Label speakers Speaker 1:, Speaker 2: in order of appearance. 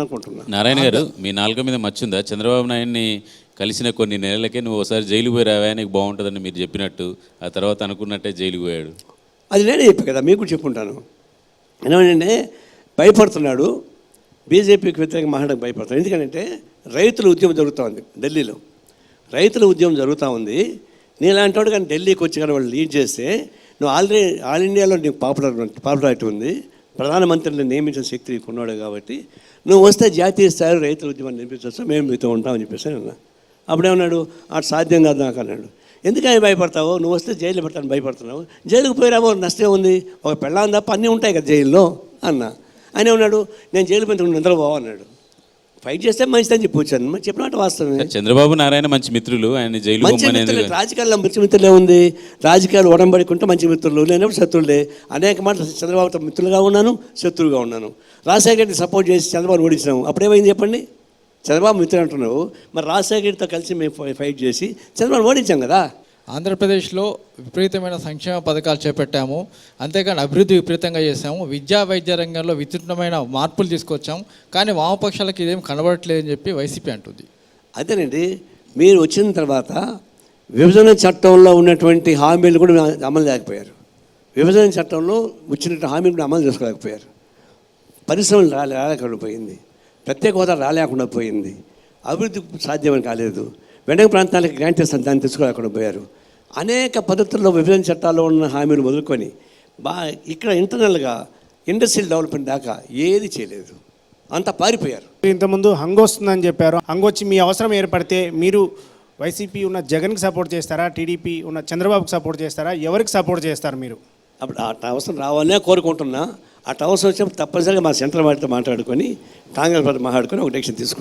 Speaker 1: అనుకుంటున్నా.
Speaker 2: నారాయణ గారు, మీ నాలుక మీద మచ్చుందా? చంద్రబాబు నాయుడిని కలిసిన కొన్ని నెలలకే నువ్వు ఒకసారి జైలుకు పోయి రావా, నీకు బాగుంటుందని మీరు చెప్పినట్టు ఆ తర్వాత అనుకున్నట్టే జైలుకు పోయాడు.
Speaker 1: అది నేనే చెప్పాను కదా, మీకు చెప్పుంటాను. ఏమంటే భయపడుతున్నాడు, బీజేపీకి వ్యతిరేకంగా మాట్లాడడానికి భయపడుతున్నాడు. ఎందుకంటే రైతుల ఉద్యమం జరుగుతూ ఉంది ఢిల్లీలో. రైతుల ఉద్యమం జరుగుతూ ఉంది. నీలాంటి వాడు కానీ ఢిల్లీకి వచ్చి కానీ వాళ్ళు లీడ్ చేస్తే నువ్వు ఆల్రెడీ ఆల్ ఇండియాలో నీకు పాపులారిటీ ఉంది, ప్రధానమంత్రిని నియమించిన శక్తి కొన్నాడు. కాబట్టి నువ్వు వస్తే జాతీయ స్థాయిలో రైతుల ఉద్యమాన్ని నియమించవచ్చు, మేము మీతో ఉంటామని చెప్పేసి అన్నా. అప్పుడేమన్నాడు, అటు సాధ్యం కాదు నాకు అన్నాడు. ఎందుకని భయపడతావు? నువ్వు వస్తే జైలు పెడతాను భయపడుతున్నావు, జైలుకు పోయిరావో నష్టం ఉంది, ఒక పెళ్ళాం తప్ప అన్నీ ఉంటాయి కదా జైల్లో అన్నా. ఆయన ఉన్నాడు, నేను జైలు పెంచుకుని నిద్రపోవా అన్నాడు. ఫైట్ చేస్తే మంచిదని చెప్పి వచ్చాను, చెప్పినట్టు వాస్తవమే.
Speaker 2: చంద్రబాబు నారాయణ మంచి మిత్రులు, ఆయన జైలు
Speaker 1: రాజకీయాల్లో మంచి మిత్రులే ఉంది. రాజకీయాలు ఒడంబడికుంటే మంచి మిత్రులు, లేనప్పుడు శత్రువులే. అనేక మాటలు చంద్రబాబుతో మిత్రులుగా ఉన్నాను, శత్రువుగా ఉన్నాను. రాజశేఖర్ని సపోర్ట్ చేసి చంద్రబాబు ఓడించినాము, అప్పుడేమైంది చెప్పండి? చంద్రబాబు మిత్రులు అంటున్నావు, మరి రాజశేఖర్తో కలిసి మేము ఫైట్ చేసి చంద్రబాబు ఓడించాం కదా.
Speaker 3: ఆంధ్రప్రదేశ్లో విపరీతమైన సంక్షేమ పథకాలు చేపట్టాము, అంతేకాని అభివృద్ధి విపరీతంగా చేశాము, విద్యా వైద్య రంగంలో విస్తృతమైన మార్పులు తీసుకొచ్చాము. కానీ వామపక్షాలకు ఇదేం కనబడట్లేదని చెప్పి వైసీపీ అంటుంది.
Speaker 1: అదేనండి, మీరు వచ్చిన తర్వాత విభజన చట్టంలో ఉన్నటువంటి హామీలు కూడా అమలు చేయకపోయారు. విభజన చట్టంలో వచ్చిన హామీలు కూడా అమలు చేసుకోలేకపోయారు. పరిశ్రమలు రాలేకపోయింది, ప్రత్యేక హోదా రాలేకుండా పోయింది, అభివృద్ధి సాధ్యమని కాలేదు, వెనక ప్రాంతాలకు గ్రాంట్ చేస్తాను దాన్ని తెచ్చుకోలేకుండా పోయారు. అనేక పద్ధతుల్లో విభజన చట్టాల్లో ఉన్న హామీలు మొదలుకొని ఇక్కడ ఇంటర్నల్గా ఇండస్ట్రియల్ డెవలప్మెంట్ దాకా ఏది చేయలేదు, అంతా పారిపోయారు.
Speaker 4: ఇంతకుముందు హంగ్ వస్తుందని చెప్పారు. హంగ్ వచ్చి మీ అవసరం ఏర్పడితే మీరు వైసీపీ ఉన్న జగన్కి సపోర్ట్ చేస్తారా, టీడీపీ ఉన్న చంద్రబాబుకి సపోర్ట్ చేస్తారా, ఎవరికి సపోర్ట్ చేస్తారు మీరు?
Speaker 1: అప్పుడు ఆ అవసరం రావాలనే కోరుకుంటున్నా. ఆ అవసరం వచ్చినప్పుడు తప్పనిసరిగా మా సెంట్రల్ వాటితో మాట్లాడుకొని కాంగ్రెస్ పార్టీ మాట్లాడుకొని ఒక డెసిషన్ తీసుకుంటాం.